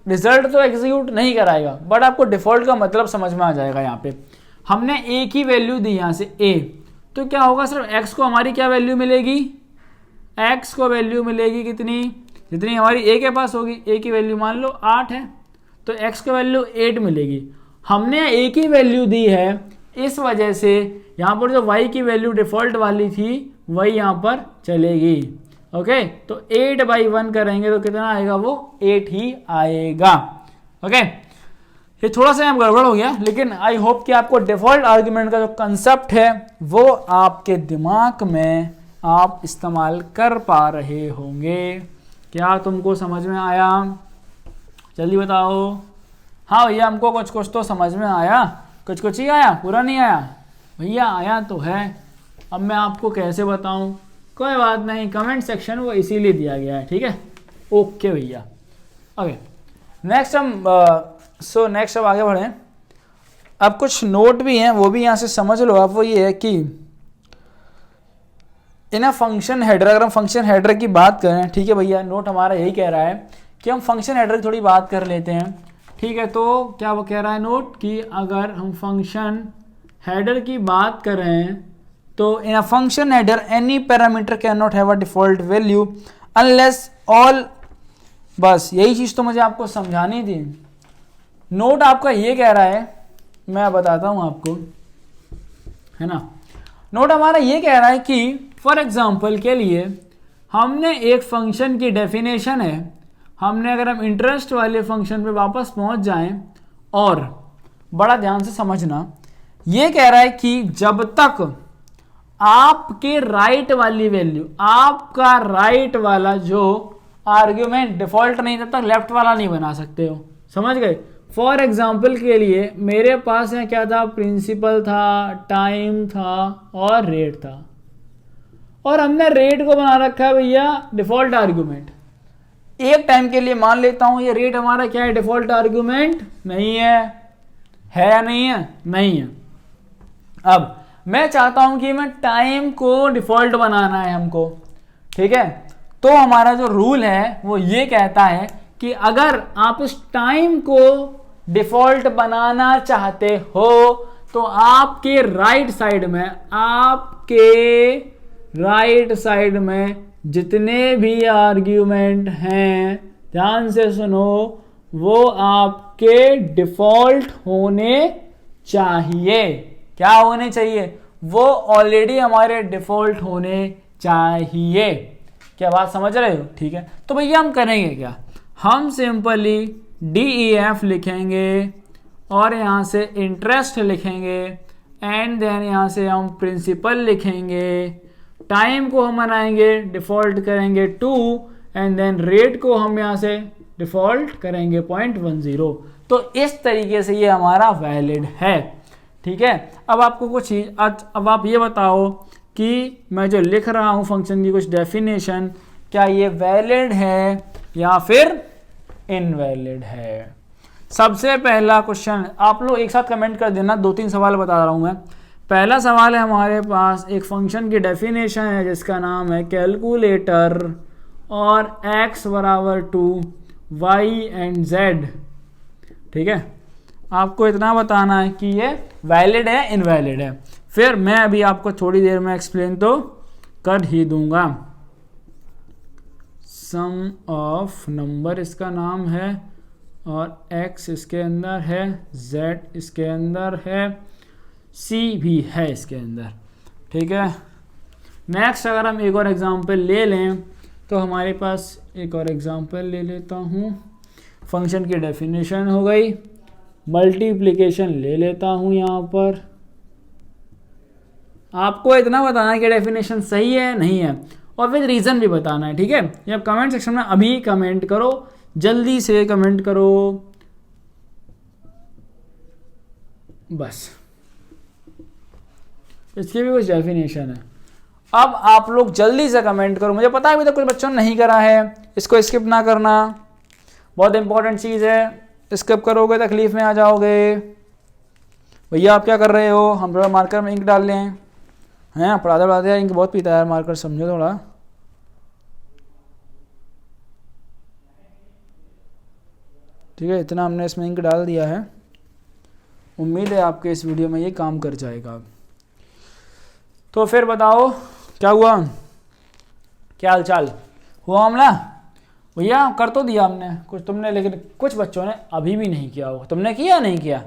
रिजल्ट तो एग्जीक्यूट नहीं कराएगा, बट आपको डिफॉल्ट का मतलब समझ में आ जाएगा। यहाँ पे हमने ए की वैल्यू दी यहाँ से ए, तो क्या होगा, सिर्फ एक्स को हमारी क्या वैल्यू मिलेगी, एक्स को वैल्यू मिलेगी कितनी, जितनी हमारी ए के पास होगी, ए की वैल्यू मान लो 8 है, तो एक्स को वैल्यू 8 मिलेगी। हमने ए की वैल्यू दी है, इस वजह से यहाँ पर जो वाई की वैल्यू डिफॉल्ट वाली थी वही यहाँ पर चलेगी, ओके। तो 8/1 करेंगे तो कितना आएगा, वो 8 ही आएगा, ओके। ये थोड़ा सा यहाँ गड़बड़ हो गया, लेकिन आई होप कि आपको डिफॉल्ट आर्ग्यूमेंट का जो कंसेप्ट है वो आपके दिमाग में आप इस्तेमाल कर पा रहे होंगे। क्या तुमको समझ में आया, जल्दी बताओ। हाँ भैया हमको कुछ कुछ तो समझ में आया, कुछ कुछ ही आया, पूरा नहीं आया भैया, आया तो है। अब मैं आपको कैसे बताऊं, कोई बात नहीं, कमेंट सेक्शन वो इसीलिए दिया गया है, ठीक है, ओके भैया, ओके। नेक्स्ट हम नेक्स्ट अब आगे बढ़ें। अब कुछ नोट भी हैं, वो भी यहाँ से समझ लो आप। वो ये है कि इन फंक्शन हेडर, अगर हम फंक्शन हेडर की बात करें, ठीक है भैया, नोट हमारा यही कह रहा है कि हम फंक्शन हेडर की थोड़ी बात कर लेते हैं, ठीक है। तो क्या वो कह रहा है नोट कि अगर हम फंक्शन हेडर की बात करें तो in a function header any parameter can not have a default value unless all, बस यही चीज़ तो मुझे आपको समझानी थी। नोट आपका ये कह रहा है, मैं बताता हूँ आपको, है ना। नोट हमारा ये कह रहा है कि फॉर एग्जांपल के लिए हमने एक फंक्शन की डेफिनेशन है, हमने अगर हम इंटरेस्ट वाले फंक्शन पे वापस पहुंच जाएं, और बड़ा ध्यान से समझना, ये कह रहा है कि जब तक आपके राइट वाली वैल्यू, आपका राइट वाला जो आर्ग्यूमेंट डिफॉल्ट नहीं, तब तक लेफ्ट वाला नहीं बना सकते हो, समझ गए। फॉर एग्जाम्पल के लिए मेरे पास है क्या था, प्रिंसिपल था, टाइम था और रेट था, और हमने रेट को बना रखा है भैया डिफॉल्ट आर्ग्यूमेंट। एक टाइम के लिए मान लेता हूं ये रेट हमारा क्या है, डिफॉल्ट आर्ग्यूमेंट नहीं है या नहीं है, नहीं है। अब मैं चाहता हूं कि मैं टाइम को डिफॉल्ट बनाना है हमको, ठीक है। तो हमारा जो रूल है वो ये कहता है कि अगर आप इस टाइम को डिफॉल्ट बनाना चाहते हो तो आपके राइट साइड में जितने भी आर्ग्यूमेंट हैं, ध्यान से सुनो, वो आपके डिफॉल्ट होने चाहिए। क्या होने चाहिए? वो ऑलरेडी हमारे डिफॉल्ट होने चाहिए। क्या बात समझ रहे हो? ठीक है, तो भैया हम करेंगे क्या, हम सिंपली DEF लिखेंगे और यहाँ से इंटरेस्ट लिखेंगे एंड देन यहाँ से हम प्रिंसिपल लिखेंगे, टाइम को हम बनाएंगे डिफॉल्ट करेंगे 2 एंड देन रेट को हम यहाँ से डिफॉल्ट करेंगे 0.10। तो इस तरीके से ये हमारा वैलिड है, ठीक है। अब आपको कुछ चीज, अब आप ये बताओ कि मैं जो लिख रहा हूँ फंक्शन की कुछ डेफिनेशन, क्या ये वैलिड है या फिर इनवैलिड है। सबसे पहला क्वेश्चन आप लोग एक साथ कमेंट कर देना, 2-3 सवाल बता रहा हूँ मैं। पहला सवाल है हमारे पास एक फंक्शन की डेफिनेशन है जिसका नाम है कैलकुलेटर और x बराबर 2 y एंड z, ठीक है। आपको इतना बताना है कि ये वैलिड है इनवैलिड है, फिर मैं अभी आपको थोड़ी देर में एक्सप्लेन तो कर ही दूंगा। सम ऑफ नंबर इसका नाम है और x इसके अंदर है, z इसके अंदर है, c भी है इसके अंदर, ठीक है। नेक्स्ट अगर हम एक और एग्जांपल ले लें तो हमारे पास एक और एग्जांपल ले लेता हूँ। फंक्शन की डेफिनेशन हो गई, मल्टीप्लिकेशन ले लेता हूँ यहाँ पर। आपको इतना बताना है कि डेफिनेशन सही है नहीं है और फिर रीज़न भी बताना है, ठीक है। ये आप कमेंट सेक्शन में अभी कमेंट करो, जल्दी से कमेंट करो बस। इसकी भी कुछ डेफिनेशन है। अब आप लोग जल्दी से कमेंट करो, मुझे पता है अभी तक कुछ बच्चों ने नहीं करा है, इसको स्किप ना करना, बहुत इंपॉर्टेंट चीज़ है। स्किप करोगे तकलीफ में आ जाओगे। भैया आप क्या कर रहे हो? हम थोड़ा मार्कर में इंक डाल लें हैं, पढ़ाते यार इंक बहुत पीता है यार, मार्कर समझो थोड़ा। ठीक है, इतना हमने इसमें इंक डाल दिया है, उम्मीद है आपके इस वीडियो में ये काम कर जाएगा। तो फिर बताओ क्या हुआ, क्या हाल चाल हुआ मामला? भैया कर तो दिया हमने कुछ, तुमने लेकिन कुछ बच्चों ने अभी भी नहीं किया हो। तुमने किया नहीं किया?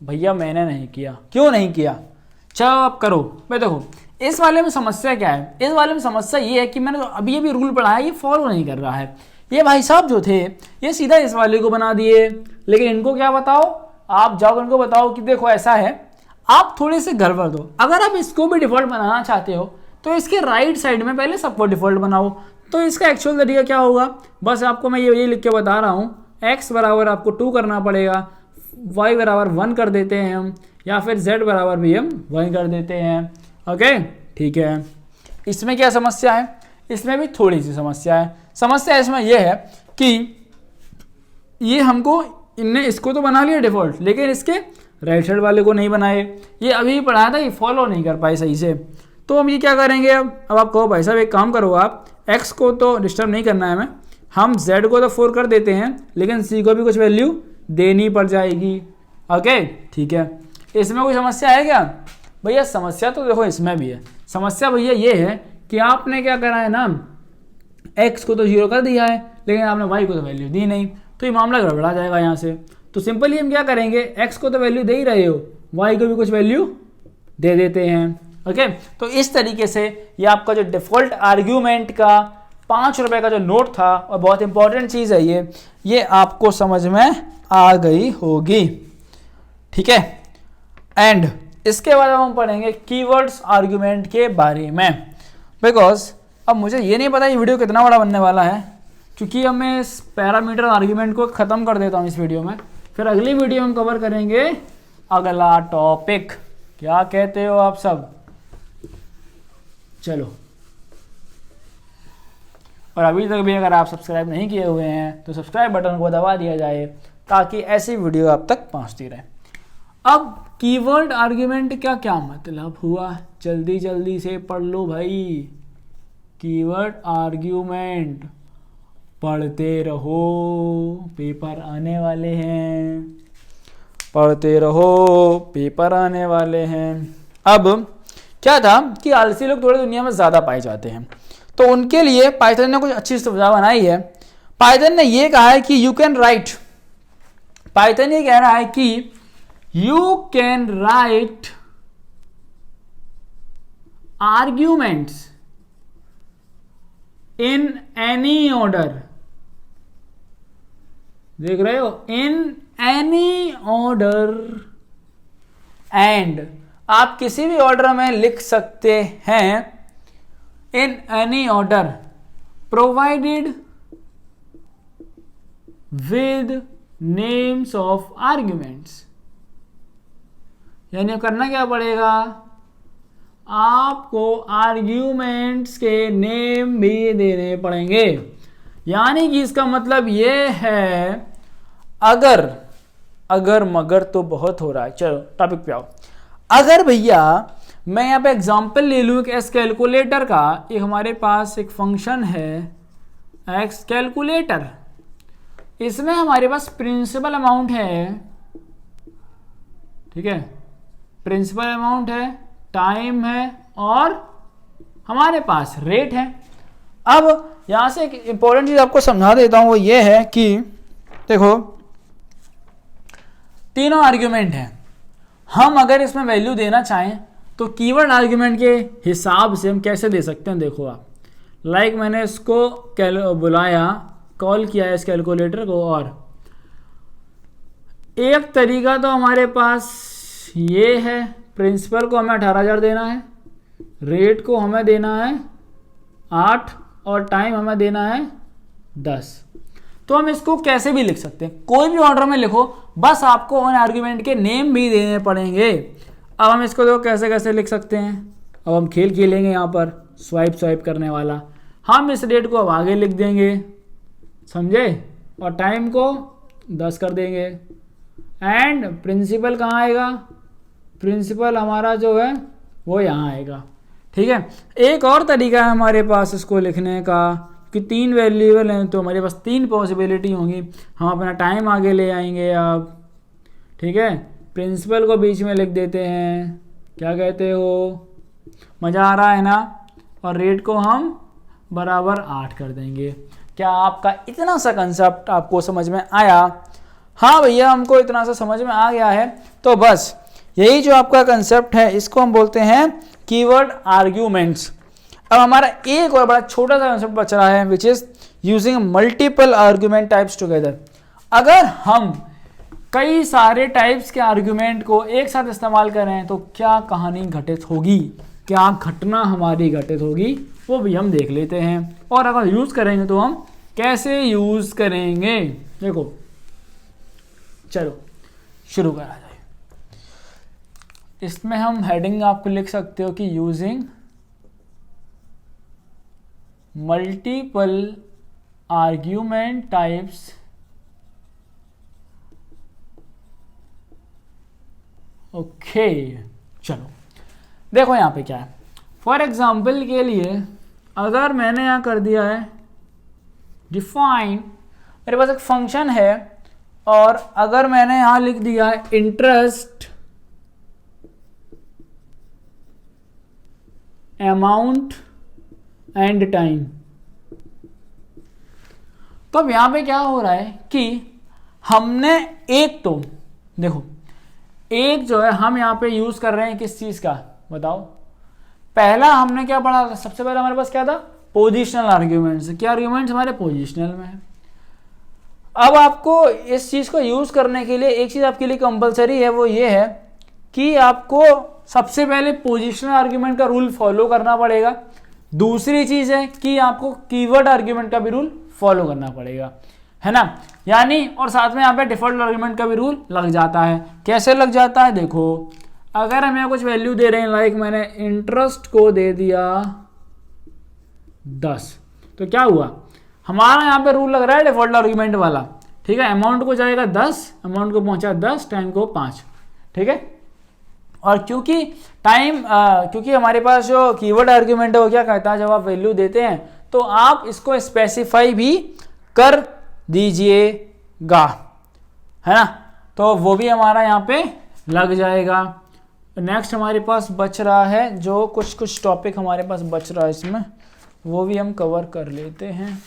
भैया मैंने नहीं किया। क्यों नहीं किया? चलो अब करो। भाई देखो इस वाले में समस्या क्या है, इस वाले में समस्या ये है कि मैंने जो अभी अभी रूल पढ़ाया ये फॉलो नहीं कर रहा है। ये भाई साहब जो थे ये सीधा इस वाले को बना दिए, लेकिन इनको क्या बताओ, आप जाओ इनको बताओ कि देखो ऐसा है, आप थोड़े से गड़बड़ दो। अगर आप इसको भी डिफॉल्ट बनाना चाहते हो तो इसके राइट साइड में पहले सबको डिफॉल्ट बनाओ। तो इसका एक्चुअल तरीका क्या होगा, बस आपको मैं ये लिख के बता रहा हूँ, x बराबर आपको 2 करना पड़ेगा, y बराबर 1 कर देते हैं हम, या फिर z बराबर भी हम 1 कर देते हैं। ओके ठीक है। इसमें क्या समस्या है? इसमें भी थोड़ी सी समस्या है। समस्या इसमें यह है कि ये हमको इनने इसको तो बना लिया डिफॉल्ट, लेकिन इसके राइट साइड वाले को नहीं बनाए। ये अभी पढ़ाया था, ये फॉलो नहीं कर पाए सही से। तो हम ये क्या करेंगे, अब आप कहो भाई साहब एक काम करो, आप x को तो डिस्टर्ब नहीं करना है हमें, हम z को तो 4 कर देते हैं, लेकिन c को भी कुछ वैल्यू देनी पड़ जाएगी। ओके ठीक है। इसमें कोई समस्या है क्या? भैया समस्या तो देखो इसमें भी है। समस्या भैया ये है कि आपने क्या करा है ना, x को तो 0 कर दिया है, लेकिन आपने y को तो वैल्यू दी नहीं, तो ये मामला गड़बड़ा जाएगा यहाँ से। तो सिंपली हम क्या करेंगे, x को तो वैल्यू दे ही रहे हो, y को भी कुछ वैल्यू दे देते हैं। ओके तो इस तरीके से ये आपका जो डिफॉल्ट आर्ग्यूमेंट का 5 रुपए का जो नोट था, और बहुत इंपॉर्टेंट चीज़ है ये आपको समझ में आ गई होगी। ठीक है। एंड इसके बाद हम पढ़ेंगे कीवर्ड्स आर्ग्यूमेंट के बारे में, बिकॉज अब मुझे ये नहीं पता ये वीडियो कितना बड़ा बनने वाला है, क्योंकि अब मैं इस पैरामीटर आर्ग्यूमेंट को ख़त्म कर देता हूँ इस वीडियो में। फिर अगली वीडियो में हम कवर करेंगे अगला टॉपिक। क्या कहते हो आप सब? चलो, और अभी तक भी अगर आप सब्सक्राइब नहीं किए हुए हैं तो सब्सक्राइब बटन को दबा दिया जाए, ताकि ऐसी वीडियो आप तक पहुंचती रहे। अब कीवर्ड आर्ग्यूमेंट का क्या मतलब हुआ, जल्दी जल्दी से पढ़ लो भाई। कीवर्ड आर्ग्यूमेंट पढ़ते रहो, पेपर आने वाले हैं, पढ़ते रहो, पेपर आने वाले हैं। अब क्या था कि आलसी लोग थोड़ी दुनिया में ज़्यादा पाए जाते हैं, तो उनके लिए पाइथन ने कुछ अच्छी सुविधा बनाई है। पाइथन ने ये कहा है कि यू कैन राइट, पाइथन ये कह रहा है कि you can write arguments in any order, देख रहे हो, इन एनी ऑर्डर, एंड आप किसी भी ऑर्डर में लिख सकते हैं, in any order provided with names of arguments. यानी करना क्या पड़ेगा, आपको आर्ग्यूमेंट्स के नेम भी देने पड़ेंगे। यानी कि इसका मतलब ये है, अगर मगर तो बहुत हो रहा है, चलो टॉपिक पे आओ। अगर भैया मैं यहाँ पे एग्जांपल ले लूँ एक एस कैलकुलेटर का, एक हमारे पास एक फंक्शन है एक्स कैलकुलेटर, इसमें हमारे पास प्रिंसिपल अमाउंट है, ठीक है, प्रिंसिपल अमाउंट है, टाइम है और हमारे पास रेट है। अब यहां से एक इंपॉर्टेंट चीज आपको समझा देता हूं, वो ये है कि देखो तीनों आर्ग्यूमेंट हैं, हम अगर इसमें वैल्यू देना चाहें तो कीवर्ड आर्ग्यूमेंट के हिसाब से हम कैसे दे सकते हैं। देखो आप, लाइक मैंने इसको बुलाया, कॉल किया है इस कैलकुलेटर को, और एक तरीका तो हमारे पास ये है, प्रिंसिपल को हमें 18,000 देना है, रेट को हमें देना है 8 और टाइम हमें देना है 10। तो हम इसको कैसे भी लिख सकते हैं, कोई भी ऑर्डर में लिखो, बस आपको उन आर्ग्यूमेंट के नेम भी देने पड़ेंगे। अब हम इसको देखो कैसे कैसे लिख सकते हैं। अब हम खेल खेलेंगे यहाँ पर, स्वाइप करने वाला, हम इस रेट को अब आगे लिख देंगे, समझे, और टाइम को 10 कर देंगे, एंड प्रिंसिपल कहाँ आएगा, प्रिंसिपल हमारा जो है वो यहाँ आएगा, ठीक है। एक और तरीका है हमारे पास इसको लिखने का कि 3 वेरिएबल हैं तो हमारे पास 3 पॉसिबिलिटी होंगी। हम अपना टाइम आगे ले आएंगे अब, ठीक है, प्रिंसिपल को बीच में लिख देते हैं, क्या कहते हो, मज़ा आ रहा है ना, और रेट को हम बराबर 8 कर देंगे। क्या आपका इतना सा कंसेप्ट आपको समझ में आया? हाँ भैया, हमको इतना सा समझ में आ गया है। तो बस यही जो आपका कंसेप्ट है, इसको हम बोलते हैं कीवर्ड आर्ग्यूमेंट्स। अब हमारा एक और बड़ा छोटा सा कंसेप्ट बच रहा है, which is using multiple argument types together. अगर हम कई सारे टाइप्स के आर्ग्यूमेंट को एक साथ इस्तेमाल करें तो क्या कहानी घटित होगी, क्या घटना हमारी घटित होगी, वो भी हम देख लेते हैं। और अगर यूज करेंगे तो हम कैसे यूज करेंगे, देखो चलो शुरू करा जाए। इसमें हम हेडिंग आपको लिख सकते हो कि using multiple argument types okay. चलो देखो यहाँ पे क्या है, फॉर एग्जाम्पल के लिए अगर मैंने यहाँ कर दिया है डिफाइन, मेरे पास एक फंक्शन है, और अगर मैंने यहाँ लिख दिया है इंटरेस्ट अमाउंट एंड टाइम, तो अब यहां पे क्या हो रहा है कि हमने एक, तो देखो एक जो है हम यहां पे यूज कर रहे हैं किस चीज का, बताओ। पहला हमने क्या पढ़ा, सबसे पहले हमारे पास क्या था, पोजिशनल आर्ग्यूमेंट्स। क्या आर्ग्यूमेंट्स हमारे पोजिशनल में है। अब आपको इस चीज को यूज करने के लिए एक चीज आपके लिए कंपलसरी है, वो ये है कि आपको सबसे पहले पोजिशनल आर्ग्यूमेंट का रूल फॉलो करना पड़ेगा। दूसरी चीज है कि आपको कीवर्ड आर्ग्यूमेंट का भी रूल फॉलो करना पड़ेगा, है ना। यानी और साथ में यहाँ पे डिफॉल्ट आर्ग्यूमेंट का भी रूल लग जाता है। कैसे लग जाता है, देखो अगर हम यहाँ कुछ वैल्यू दे रहे हैं, लाइक मैंने इंटरेस्ट को दे दिया 10, तो क्या हुआ, हमारा यहाँ पे रूल लग रहा है डिफॉल्ट आर्ग्यूमेंट वाला, ठीक है। अमाउंट को जाएगा 10, अमाउंट को पहुंचा 10, टाइम को 5, ठीक है। और क्योंकि हमारे पास जो कीवर्ड आर्ग्यूमेंट है वो क्या कहता है, जब आप वैल्यू देते हैं तो आप इसको स्पेसिफाई भी कर दीजिएगा, है ना, तो वो भी हमारा यहाँ पे लग जाएगा। नेक्स्ट हमारे पास बच रहा है जो कुछ टॉपिक हमारे पास बच रहा है इसमें, वो भी हम कवर कर लेते हैं।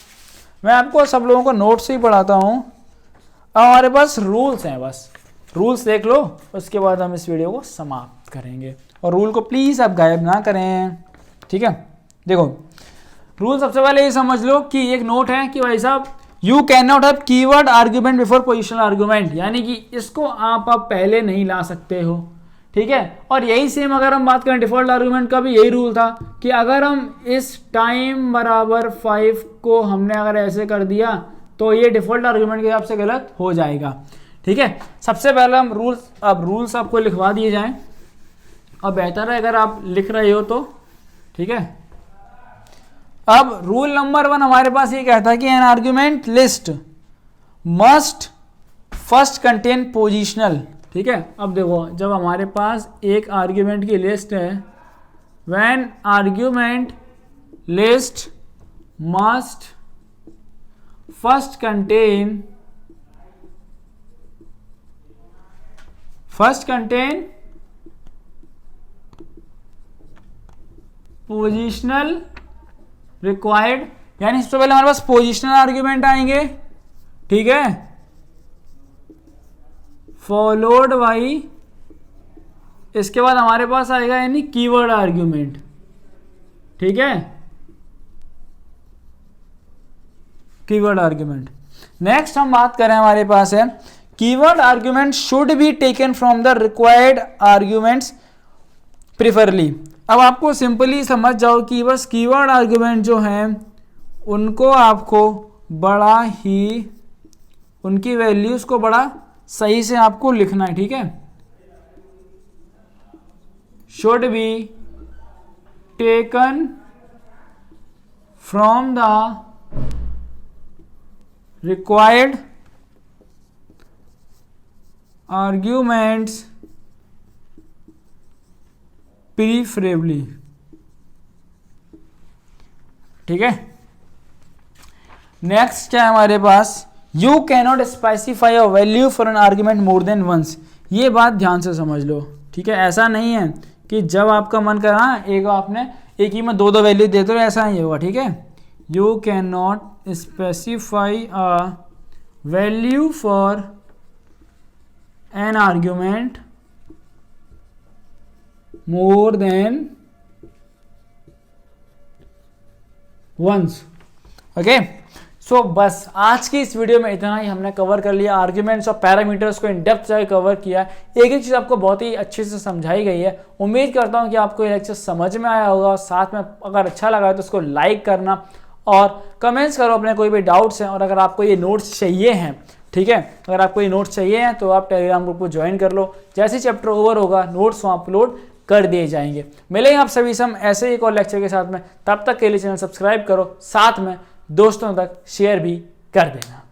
मैं आपको सब लोगों को नोट्स ही पढ़ाता हूँ। अब हमारे पास रूल्स हैं, बस रूल्स देख लो, उसके बाद हम इस वीडियो को समाप्त करेंगे। और रूल को प्लीज़ आप गायब ना करें, ठीक है। देखो रूल सबसे पहले ये समझ लो कि एक नोट है कि भाई साहब you can not have keyword argument before positional argument, यानी कि इसको आप पहले नहीं ला सकते हो, ठीक है। और यही सेम अगर हम बात करें डिफॉल्ट आर्ग्यूमेंट का भी यही रूल था कि अगर हम इस टाइम बराबर 5 को हमने अगर ऐसे कर दिया तो ये डिफॉल्ट आर्ग्यूमेंट के हिसाब से गलत हो जाएगा, ठीक है। सबसे पहले हम रूल्स आपको लिखवा दिए जाएं, और बेहतर है अगर आप लिख रहे हो तो, ठीक है। अब रूल नंबर 1 हमारे पास ये कहता है कि an argument list must first contain positional, ठीक है। अब देखो जब हमारे पास एक आर्ग्यूमेंट की लिस्ट है, when argument list must first contain positional required, यानी सबसे पहले हमारे पास पोजिशनल आर्ग्यूमेंट आएंगे, ठीक है, फॉलोड बाई, इसके बाद हमारे पास आएगा यानी कीवर्ड आर्ग्यूमेंट, ठीक है, कीवर्ड आर्ग्यूमेंट। नेक्स्ट हम बात करें हमारे पास है keyword argument should be taken from the required arguments preferably. अब आपको सिंपली समझ जाओ कि बस कीवर्ड आर्ग्यूमेंट जो हैं उनको आपको बड़ा ही उनकी वैल्यूज को बड़ा सही से आपको लिखना है, ठीक है। Should be taken from the required arguments preferably, ठीक है। नेक्स्ट क्या है हमारे पास, you cannot specify a value for an argument more than once. ये बात ध्यान से समझ लो, ठीक है। ऐसा नहीं है कि जब आपका मन करा एक ही में दो वैल्यू देते हो, ऐसा नहीं होगा, ठीक है। You can not specify a value for an argument more than once, okay. So बस आज की इस वीडियो में इतना ही हमने कवर कर लिया, आर्ग्यूमेंट्स और पैरामीटर्स को इन डेप्थ से कवर किया। एक एक चीज़ आपको बहुत ही अच्छे से समझाई गई है। उम्मीद करता हूं कि आपको ये लेक्चर समझ में आया होगा। साथ में अगर अच्छा लगा है तो उसको लाइक करना और कमेंट्स करो अपने कोई भी डाउट्स हैं। और अगर आपको ये नोट्स चाहिए हैं, ठीक है, अगर आपको ये नोट्स चाहिए हैं तो आप टेलीग्राम ग्रुप को ज्वाइन कर लो। जैसे चैप्टर ओवर होगा नोट्स वहाँ अपलोड कर दिए जाएंगे। मिलेंगे आप सभी से हम ऐसे ही एक और लेक्चर के साथ में। तब तक के लिए चैनल सब्सक्राइब करो, साथ में दोस्तों तक शेयर भी कर देना।